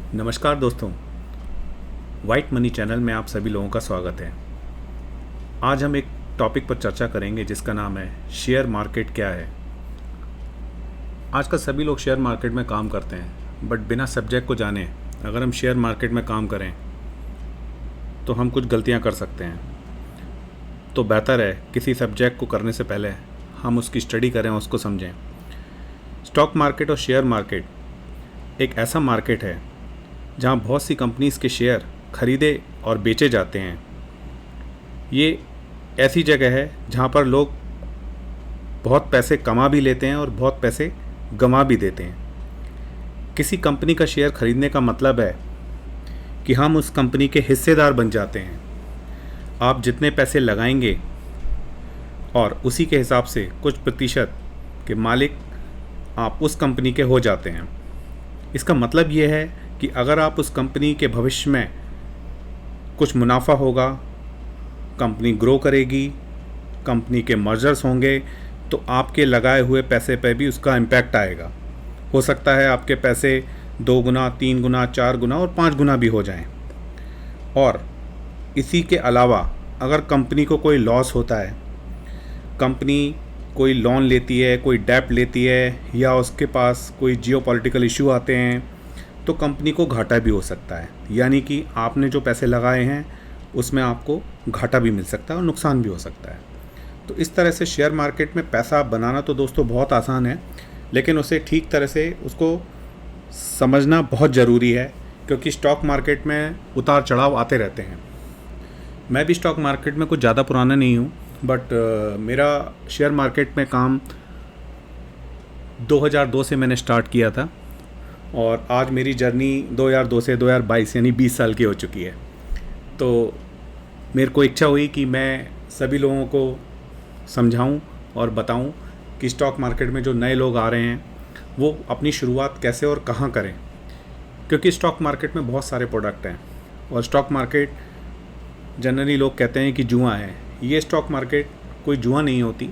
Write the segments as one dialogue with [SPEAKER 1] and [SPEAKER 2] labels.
[SPEAKER 1] नमस्कार दोस्तों, white money channel में आप सभी लोगों का स्वागत है। आज हम एक टॉपिक पर चर्चा करेंगे जिसका नाम है शेयर मार्केट क्या है। आजकल सभी लोग शेयर मार्केट में काम करते हैं, बट बिना सब्जेक्ट को जाने अगर हम शेयर मार्केट में काम करें तो हम कुछ गलतियां कर सकते हैं। तो बेहतर है किसी सब्जेक्ट को करने से पहले हम उसकी स्टडी करें, उसको समझें। स्टॉक मार्केट और शेयर मार्केट एक ऐसा मार्केट है जहां बहुत सी कंपनीज़ के शेयर खरीदे और बेचे जाते हैं। ये ऐसी जगह है जहां पर लोग बहुत पैसे कमा भी लेते हैं और बहुत पैसे गंवा भी देते हैं। किसी कंपनी का शेयर खरीदने का मतलब है कि हम उस कंपनी के हिस्सेदार बन जाते हैं। आप जितने पैसे लगाएंगे और उसी के हिसाब से कुछ प्रतिशत के मालिक आप उस कंपनी के हो जाते हैं। इसका मतलब ये है कि अगर आप उस कंपनी के भविष्य में कुछ मुनाफा होगा, कंपनी ग्रो करेगी, कंपनी के मर्जर्स होंगे, तो आपके लगाए हुए पैसे पर भी उसका इम्पैक्ट आएगा। हो सकता है आपके पैसे 2 गुना, 3 गुना, 4 गुना और 5 गुना भी हो जाएं। और इसी के अलावा अगर कंपनी को कोई लॉस होता है, कंपनी कोई लोन लेती है, कोई डेब्ट लेती है, या उसके पास कोई जियोपॉलिटिकल इशू आते हैं, तो कंपनी को घाटा भी हो सकता है। यानी कि आपने जो पैसे लगाए हैं उसमें आपको घाटा भी मिल सकता है और नुकसान भी हो सकता है। तो इस तरह से शेयर मार्केट में पैसा बनाना तो दोस्तों बहुत आसान है, लेकिन उसे ठीक तरह से उसको समझना बहुत ज़रूरी है, क्योंकि स्टॉक मार्केट में उतार चढ़ाव आते रहते हैं। मैं भी स्टॉक मार्केट में कुछ ज़्यादा पुराना नहीं हूँ, बट मेरा शेयर मार्केट में काम 2002 से मैंने स्टार्ट किया था और आज मेरी जर्नी 2002 से 2022 यानी 20 साल की हो चुकी है। तो मेरे को इच्छा हुई कि मैं सभी लोगों को समझाऊं और बताऊं कि स्टॉक मार्केट में जो नए लोग आ रहे हैं वो अपनी शुरुआत कैसे और कहां करें, क्योंकि स्टॉक मार्केट में बहुत सारे प्रोडक्ट हैं और स्टॉक मार्केट जनरली लोग कहते हैं कि जुआ है। ये स्टॉक मार्केट कोई जुआ नहीं होती।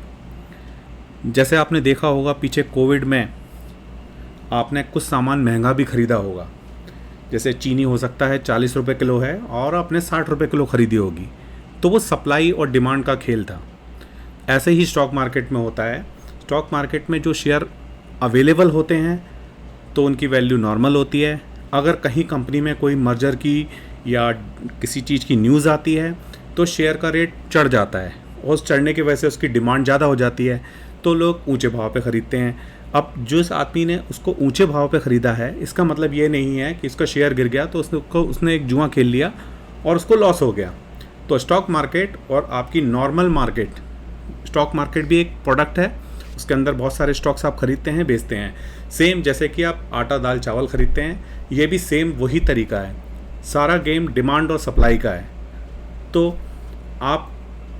[SPEAKER 1] जैसे आपने देखा होगा पीछे कोविड में आपने कुछ सामान महंगा भी ख़रीदा होगा, जैसे चीनी हो सकता है 40 रुपये किलो है और आपने 60 रुपये किलो ख़रीदी होगी, तो वो सप्लाई और डिमांड का खेल था। ऐसे ही स्टॉक मार्केट में होता है। स्टॉक मार्केट में जो शेयर अवेलेबल होते हैं तो उनकी वैल्यू नॉर्मल होती है। अगर कहीं कंपनी में कोई मर्जर की या किसी चीज़ की न्यूज़ आती है तो शेयर का रेट चढ़ जाता है और उस चढ़ने की वजह से उसकी डिमांड ज़्यादा हो जाती है, तो लोग ऊंचे भाव पे ख़रीदते हैं। अब जिस आदमी ने उसको ऊंचे भाव पे ख़रीदा है, इसका मतलब ये नहीं है कि उसका शेयर गिर गया तो उसने एक जुआ खेल लिया और उसको लॉस हो गया। तो स्टॉक मार्केट और आपकी नॉर्मल मार्केट, स्टॉक मार्केट भी एक प्रोडक्ट है, उसके अंदर बहुत सारे स्टॉक्स आप ख़रीदते हैं, बेचते हैं। सेम जैसे कि आप आटा दाल चावल ख़रीदते हैं, ये भी सेम वही तरीका है। सारा गेम डिमांड और सप्लाई का है। तो आप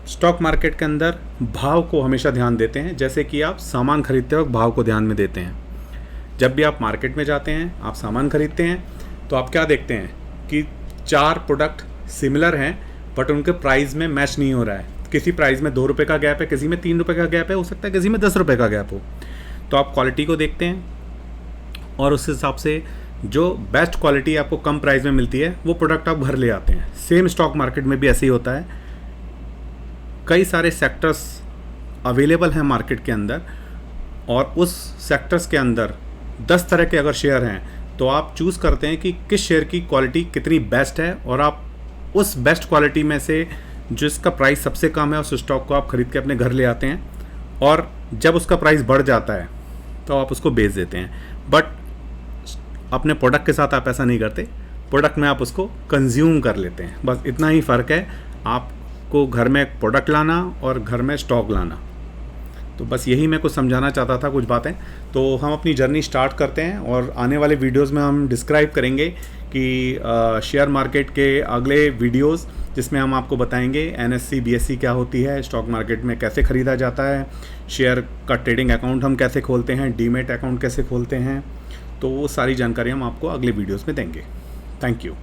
[SPEAKER 1] स्टॉक मार्केट के अंदर भाव को हमेशा ध्यान देते हैं, जैसे कि आप सामान खरीदते वक्त भाव को ध्यान में देते हैं। जब भी आप मार्केट में जाते हैं, आप सामान खरीदते हैं, तो आप क्या देखते हैं कि 4 प्रोडक्ट सिमिलर हैं बट उनके प्राइस में मैच नहीं हो रहा है। किसी प्राइस में 2 रुपये का गैप है, किसी में 3 रुपये का गैप है, हो सकता है किसी में 10 रुपये का गैप हो। तो आप क्वालिटी को देखते हैं और उस हिसाब से जो बेस्ट क्वालिटी आपको कम प्राइस में मिलती है वो प्रोडक्ट आप घर ले आते हैं। सेम स्टॉक मार्केट में भी ऐसे ही होता है। कई सारे सेक्टर्स अवेलेबल हैं मार्केट के अंदर और उस सेक्टर्स के अंदर 10 तरह के अगर शेयर हैं तो आप चूज़ करते हैं कि किस शेयर की क्वालिटी कितनी बेस्ट है और आप उस बेस्ट क्वालिटी में से जिसका प्राइस सबसे कम है उस स्टॉक को आप ख़रीद के अपने घर ले आते हैं और जब उसका प्राइस बढ़ जाता है तो आप उसको बेच देते हैं। बट अपने प्रोडक्ट के साथ आप ऐसा नहीं करते, प्रोडक्ट में आप उसको कंज्यूम कर लेते हैं। बस इतना ही फ़र्क है आपको घर में प्रोडक्ट लाना और घर में स्टॉक लाना। तो बस यही मैं कुछ समझाना चाहता था, कुछ बातें। तो हम अपनी जर्नी स्टार्ट करते हैं और आने वाले वीडियोस में हम डिस्क्राइब करेंगे कि शेयर मार्केट के अगले वीडियोस, जिसमें हम आपको बताएंगे एनएससी बीएससी क्या होती है, स्टॉक मार्केट में कैसे ख़रीदा जाता है, शेयर का ट्रेडिंग अकाउंट हम कैसे खोलते हैं, डीमेट अकाउंट कैसे खोलते हैं। तो वो सारी जानकारी हम आपको अगले वीडियोस में देंगे। Thank you.